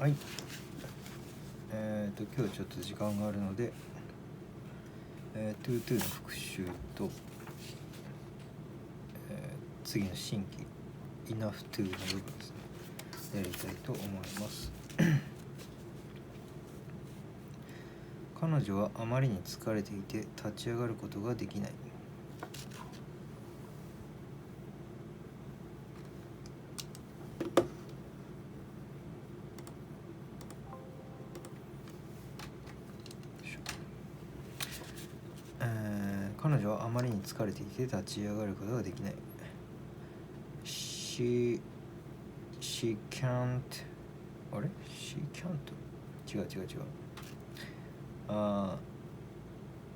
はい。今日ちょっと時間があるので、to の復習と、次の新規 enough to の部分ですね、やりたいと思います。彼女はあまりに疲れていて立ち上がることができない。彼女はあまりに疲れていて立ち上がることができない。She can't あれ She can't 違う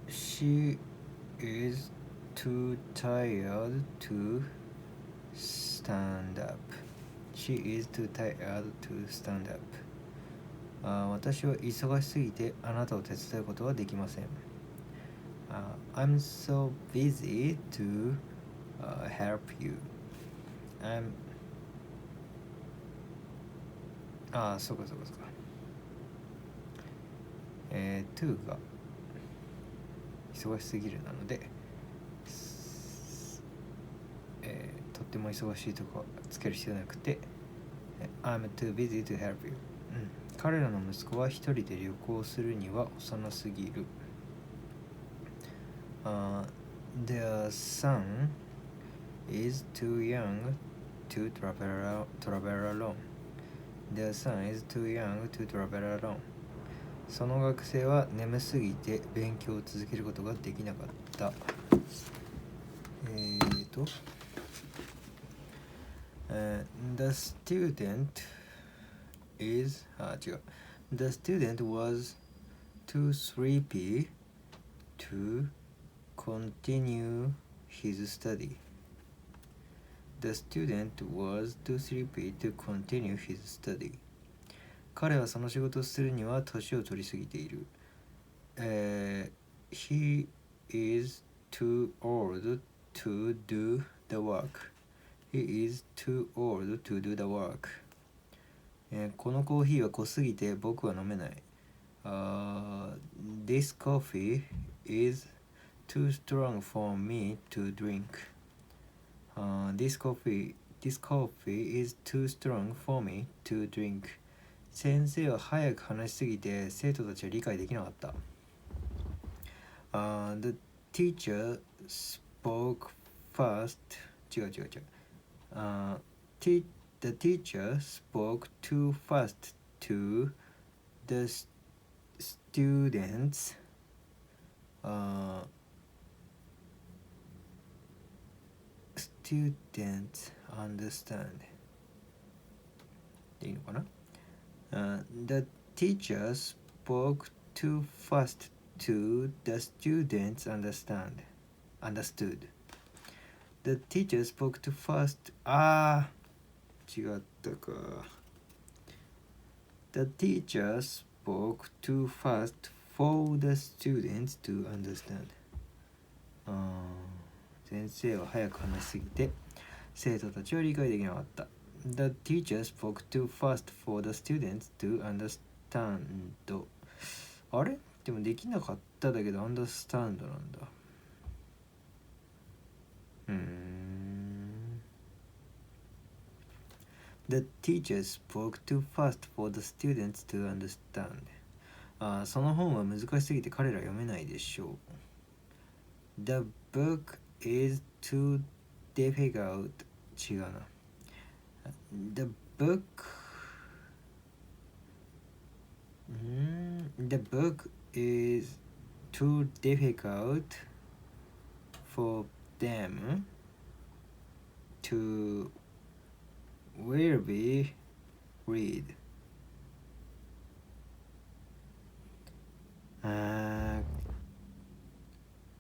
She is too tired to stand up. She is too tired to stand up. 私は忙しすぎてあなたを手伝うことはできません。I'm so busy to help you. そうか。to が忙しすぎるなので、とっても忙しいとこつける必要なくて、I'm too busy to help you、彼らの息子は一人で旅行するには幼すぎる。Their son is too young to travel alone. Their son is too young to travel alone. その学生は眠すぎて勉強を続けることができなかった。The student was too sleepy to continue his study. The student was too sleepy to continue his study. 彼はその仕事をするには年を取りすぎている。He is too old to do the work. He is too old to do the work. このコーヒーは濃すぎて僕は飲めない。This coffee is too strong for me to drink. This coffee is too strong for me to drink. 先生は早く話しすぎて生徒たちは理解できなかった。The teacher spoke fast. 違う。The teacher spoke too fast to the students. Students understand. でいいのかな？The teacher spoke too fast to the students understood. The teacher spoke too fast. 違ったか。The teacher spoke too fast for the students to understand. 先生は早く話しすぎて生徒たちは理解できなかった。The teacher spoke too fast for the students to understand. あれ？でもできなかっただけど understand なんだ。The teacher spoke too fast for the students to understand. その本は難しすぎて彼ら読めないでしょう。The book is too difficult. 違うな。The book is too difficult for them to really read.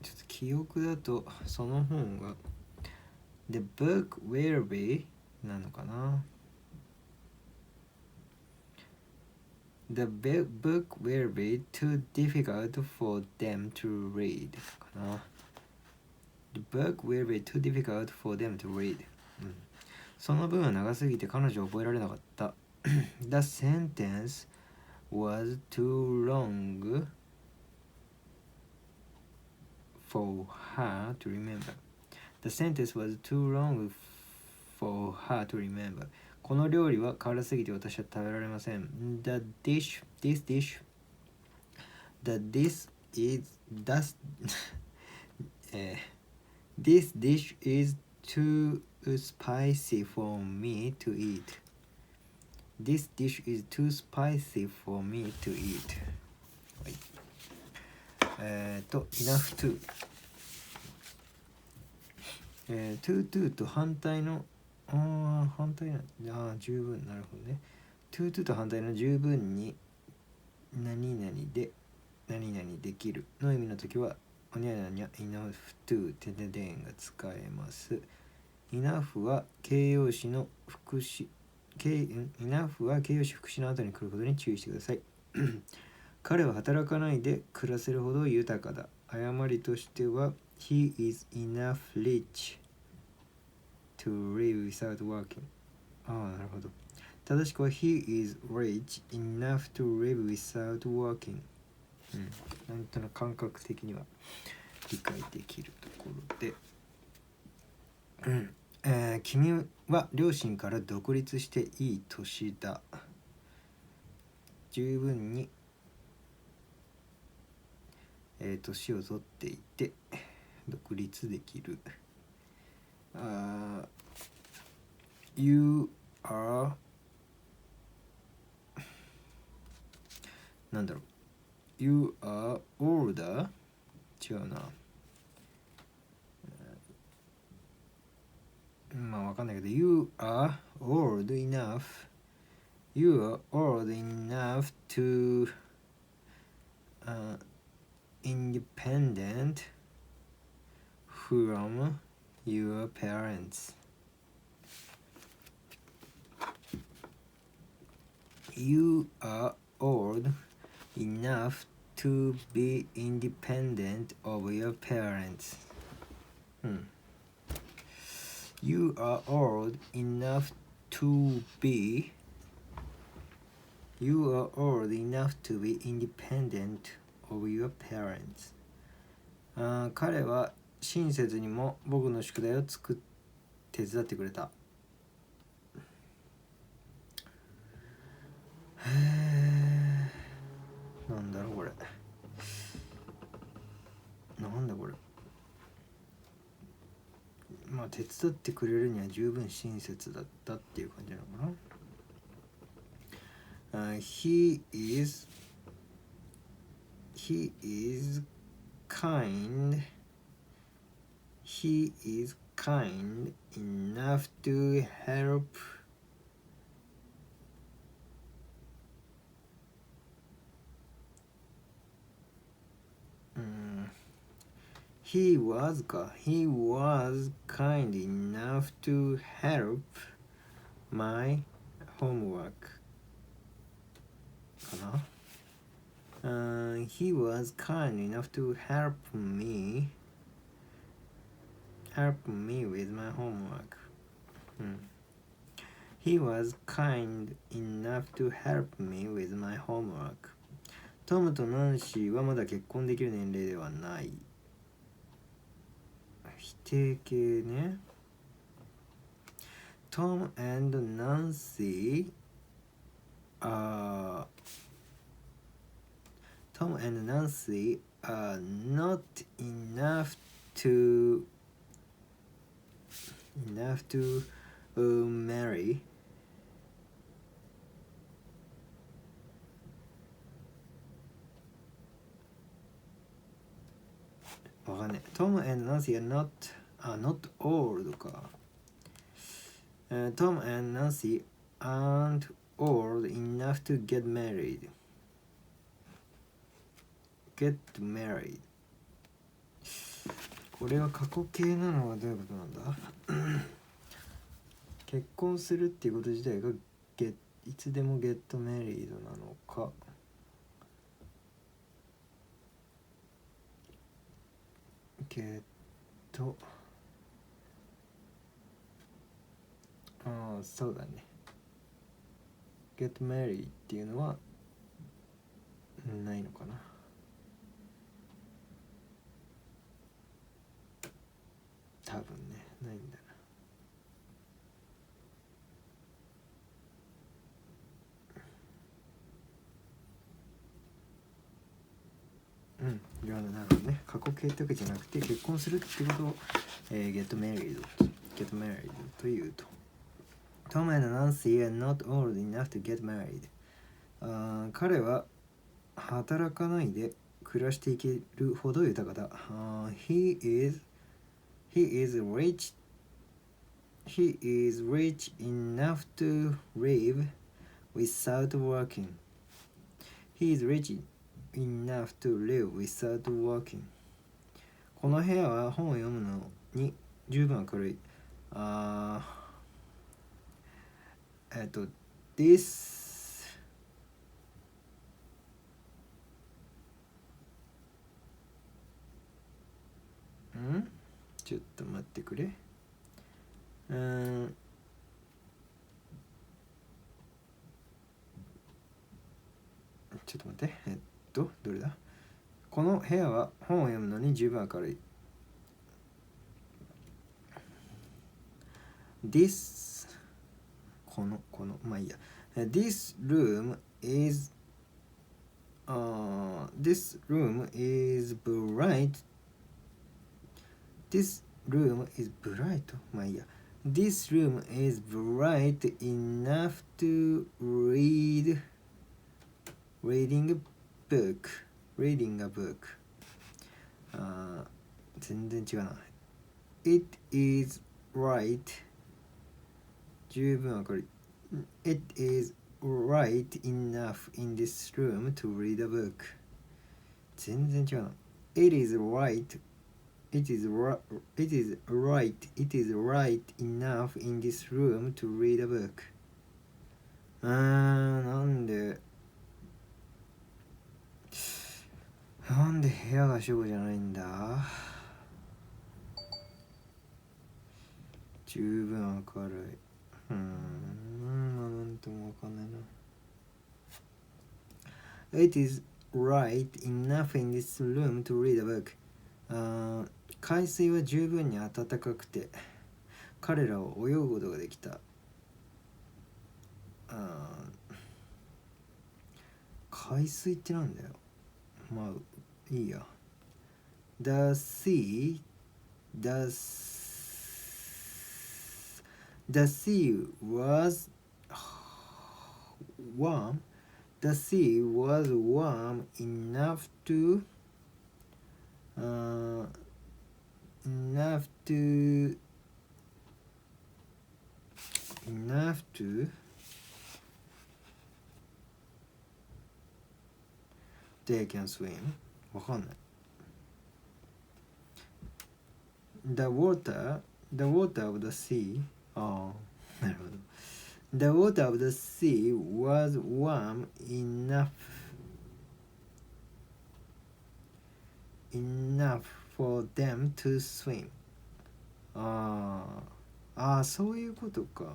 ちょっと記憶だとその本が The book will be なのかな。The book will be too difficult for them to read かな。The book will be too difficult for them to read、その文は長すぎて彼女は覚えられなかった。The sentence was too long for her to remember. The sentence was too long for her to remember. この料理は辛すぎて私は食べられません。This dish is too spicy for me to eat. This dish is too spicy for me to eat. はい。enough to。to と反対の反対な十分、なるほどね。to と反対の十分に何々で何々できるの意味のときはおにゃにゃにゃ enough to てででんが使えます。enough は形容詞の副詞enough は形容詞副詞の後に来ることに注意してください。彼は働かないで暮らせるほど豊かだ。誤りとしては He is enough rich to live without working。 なるほど。正しくは He is rich enough to live without working。なんとなく感覚的には理解できるところで、君は両親から独立していい年だ。十分に、年を取っていて独立できる。You are なんだろう。You are older 違うな。まあわかんないけど You are old enough to independent from your parents. You are old enough to be independent of your parents. You are old enough to be independent of your parents. 彼は親切にも僕の宿題を手伝ってくれた。なんだろうこれ。なんだこれ。まあ手伝ってくれるには十分親切だったっていう感じなのかな。He is kind enough to help He was kind enough to help my homework かな。He was kind enough to help me with my homework. He was kind enough to help me with my homework. トムとナンシーはまだ結婚できる年齢ではない。否定形ね。Tom and Nancy are not enough to marry. Tom and Nancy are not old か。Tom and Nancy aren't old enough to get married. これは過去形なのはどういうことなんだ。結婚するっていうこと自体がいつでも get married なのか。そうだね。get married っていうのはないのかな。多分ね、ないんだな。いや、なるほどね。過去形ってわけじゃなくて、結婚するってことを、get married というと。Tom and Nancy are not old enough to get married. 彼は働かないで暮らしていけるほど豊かだ。He is rich enough to live without working. He is rich enough to live without working. この部屋は本を読むのに十分明るい。Thisちょっと待ってくれ。ちょっと待って。どれだ？この部屋は本を読むのに十分明るい。このまあいいや。This room is bright. This room is bright. まあいいや。This room is bright enough to reading a book. 全然違うな。It is right. 十分明るい。It is right enough in this room to read a book. 全然違うな。It is right enough in this room to read a book. なんで部屋が主語じゃないんだ。十分明るい。なんともわかんないな。It is right enough in this room to read a book. 海水は十分に暖かくて彼らを泳ぐことができた。海水ってなんだよ。まあいいや。The sea was warm. The sea was warm enough to they can swim. わかんない。The water of the sea. なるほど。The water of the sea was warm enough for them to swim. そういうことか。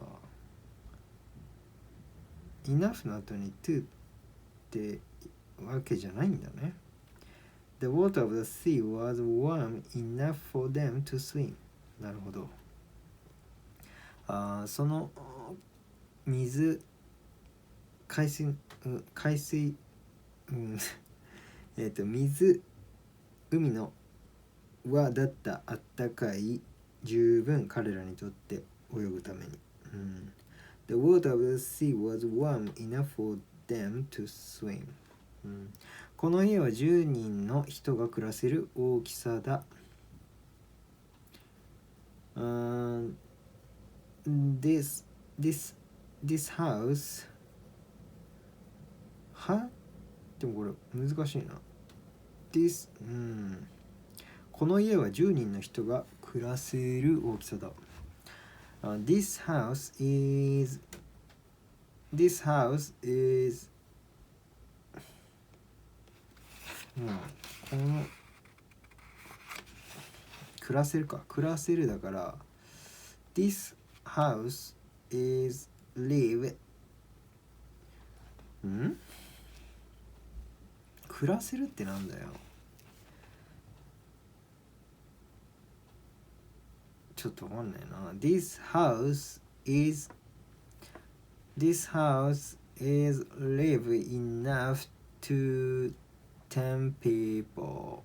enough の後に to ってわけじゃないんだね。The water of the sea was warm enough for them to swim. なるほど。その水海のはだったあったかい十分彼らにとって泳ぐために。The water of the sea was warm enough for them to swim. この家は10人の人が暮らせる大きさだ。This house でもこれ難しいな。この家は10人の人が暮らせる大きさだ。This house is この暮らせるだから This house is live ん暮らせるってなんだよ。ちょっとわかんないな。This house is live enough to 10 people.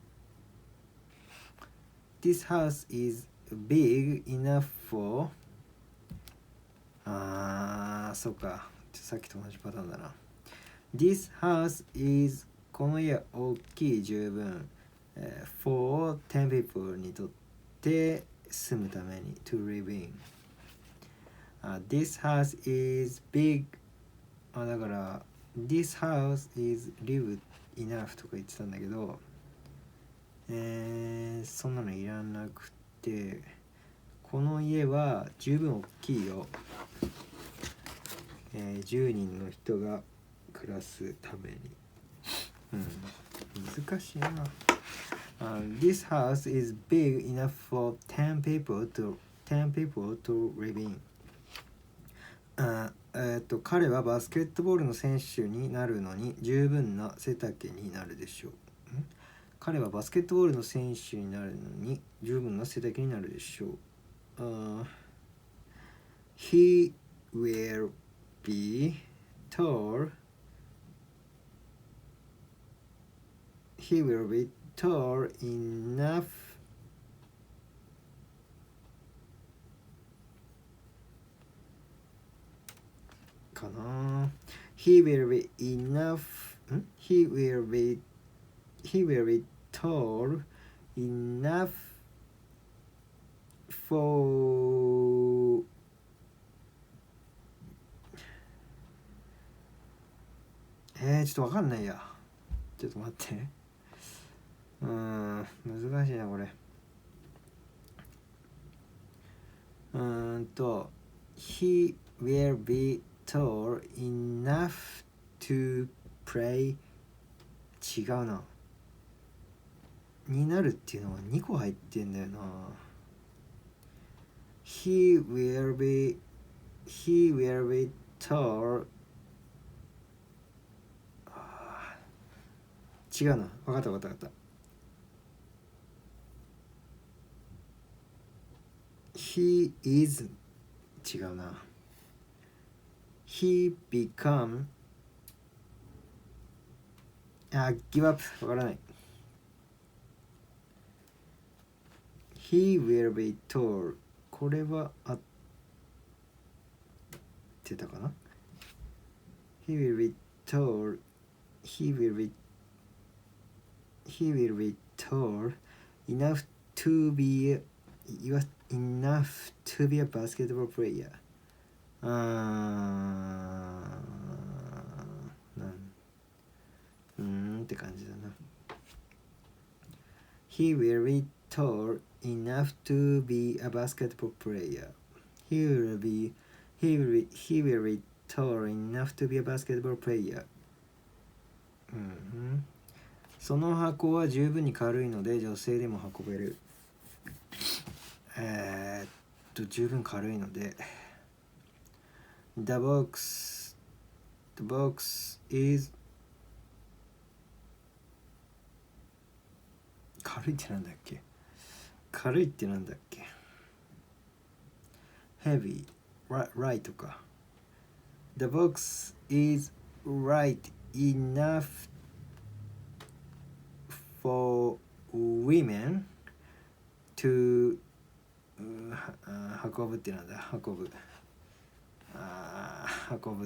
This house is big enough for そうか。さっきと同じパターンだな。This house is この家大きい十分、for 10 people にとって住むために to live in、This house is big だから This house is live enough とか言ってたんだけど、そんなのいらなくて、この家は十分大きいよ、10人の人が暮らすために、難しいな。This house is big enough for 10 people to live in. 彼はバスケットボールの選手になるのに十分な背丈になるでしょう。彼はバスケットボールの選手になるのに十分な背丈になるでしょう。He will be tall. He will be tall enoughかな。He will be tall enough for ちょっとわかんないや。ちょっと待って。難しいなこれ。He will be tall enough to play 違うな。になるっていうのは2個入ってんだよな。He will be tall 違うな。分かった。He is 違うな。He become give up わからない。He will be tall これは合ってたかな。 He will be tall enough to be a basketball player. って感じだな。He will be tall enough to be a basketball player. He will be tall enough to be a basketball player. その箱は十分に軽いので女性でも運べる。十分軽いので The box is 軽いってなんだっけ。Heavy light か。The box is light enough for women to 運ぶってなんだ。運ぶっ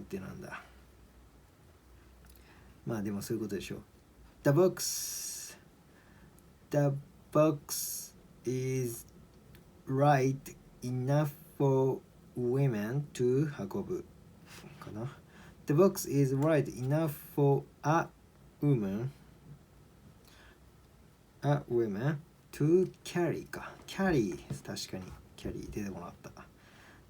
てなんだ。まあでもそういうことでしょう。The box is light enough for women to 運ぶかな。The box is light enough for a woman to carry か。carry 確かにcarry出てこなかった。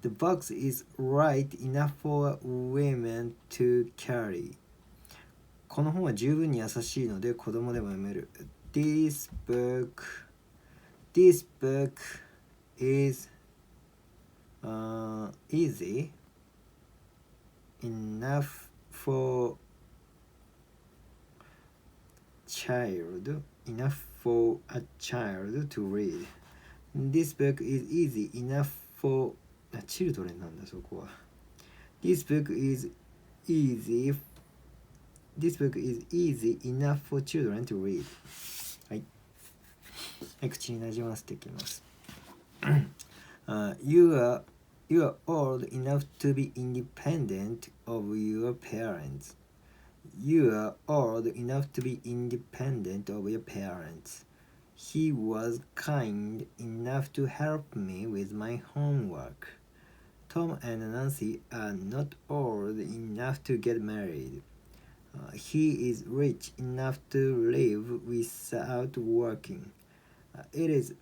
The box is light enough for women to carry。この本は十分に優しいので子供でも読める。This book is easy enough for for a child to read. This book is easy enough for children なんだそこは。This book is easy enough for children to read. はい。はい、口になじませていきます。You are old enough to be independent of your parents. You are old enough to be independent of your parents. He was kind enough to help me with my homework. Tom and Nancy are not old enough to get married. He is rich enough to live without working. It is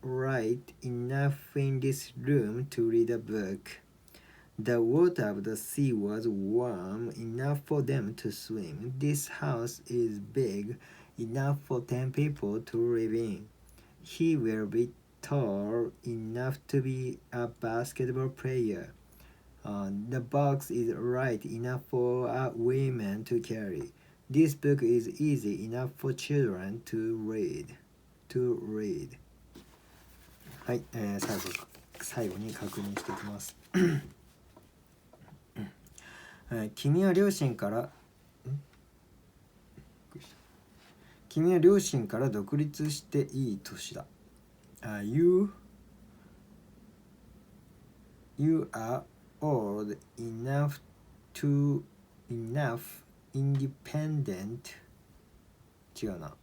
right enough in this room to read a book. The water of the sea was warm enough for them to swim. This house is big enough for 10 people to live in. He will be tall enough to be a basketball player. The box is light enough for a woman to carry. This book is easy enough for children to read. はい、最後に確認していきます。君は両親から独立していい年だ。You are old enough independent 違うな。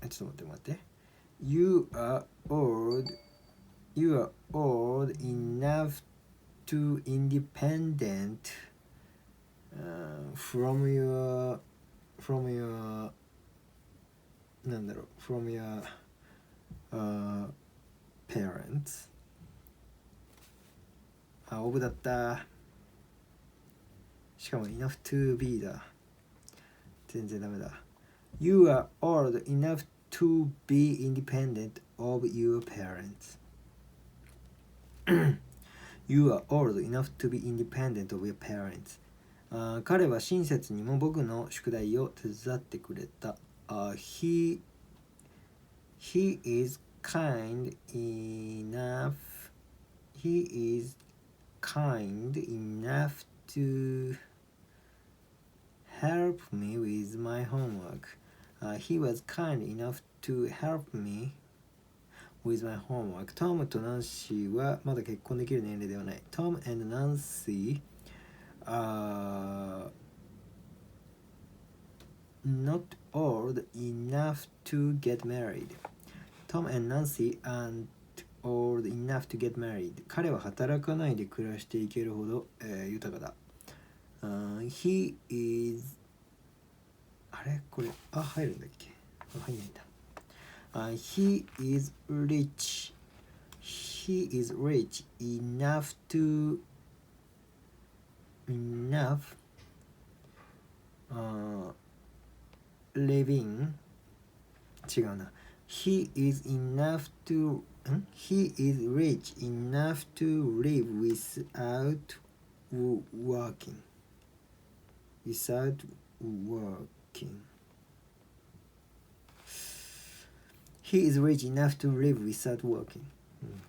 ちょっと待って。You are old enough to independent from your parents. オブだった。しかも enough to be だ。全然ダメだ。You are old enough to be independent of your parents. You are old enough to be independent of your parents. 彼は親切にも僕の宿題を手伝ってくれた。He is kind enough to help me with my homework. He was kind enough to help me with my homework. トムとナンシーはまだ結婚できる年齢ではない。Tom and Nancy are not old enough to get married. Tom and Nancy aren't old enough to get married. 彼は働かないで暮らしていけるほど、豊かだ。He is これ入るんだっけ？入んないんだ。He is rich enough to living 違うな。He is rich enough to live without working. He is rich enough to live without working.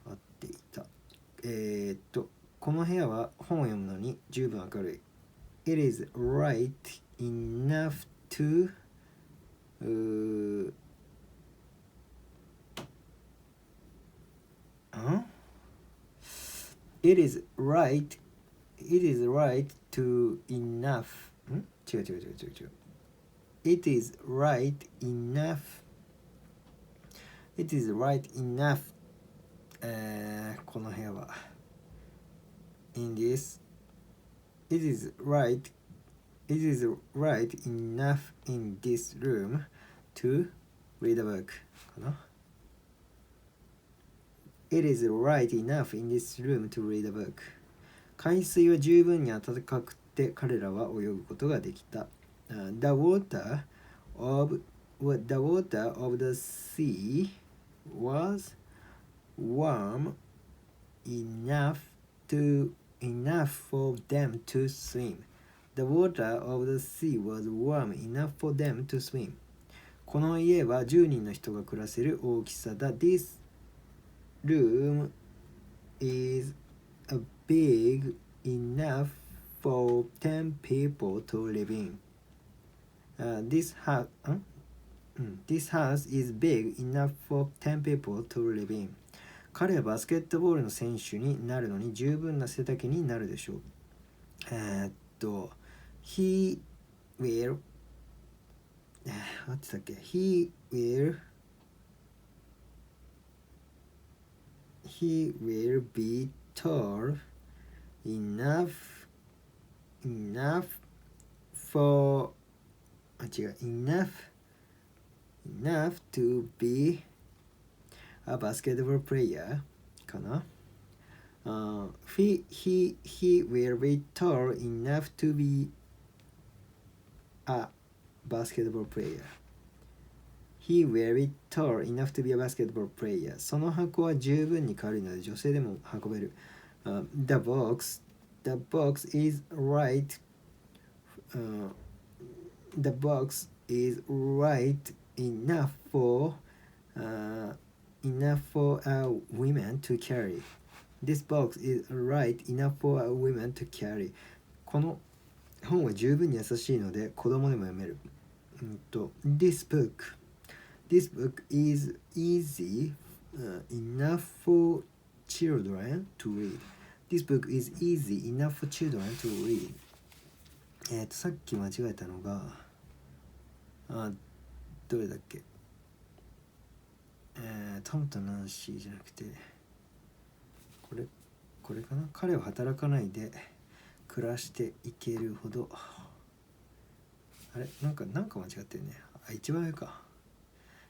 合っていた。この部屋は本を読むのに十分明るい。It is right enough to It is right to enough 違う It is right enough この部屋は in this It is right enough in this room to read a book かな。It is right enough in this room to read a book. 海水は十分に暖かくて彼らは泳ぐことができた。The water of the sea was warm enough for them to swim. The water of the sea was warm enough for them to swim. この家は10人の人が暮らせる大きさだ。This room is big enough for 10 people to live in. This house is big enough for 10 people to live in. 彼はバスケットボールの選手になるのに十分な背丈になるでしょう。He will be tall enough for enough to be a basketball player かな。He will be tall enough to be a basketball player. He will be tall enough to be a basketball player. その箱は十分に軽いので女性でも運べる。The box is light. The box is light enough for a woman to carry. This box is light enough for a woman to carry. この本は十分に優しいので子供でも読める。This book is easy enough for children to read. This book is easy enough for children to read. さっき間違えたのがどれだっけ。トムとナンシーじゃなくてこれかな。彼は働かないで暮らしていけるほど。あれなんか間違ってるね。一番上か。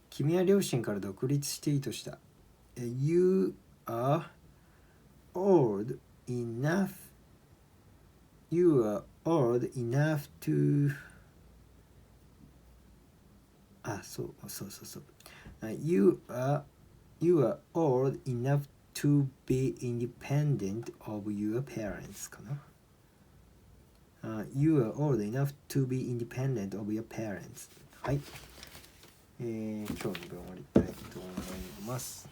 君は両親から独立していいとした。You are old enough to You are old enough to be independent of your parents かな。You are old enough to be independent of your parents. はい。今日の分終わりたいと思います。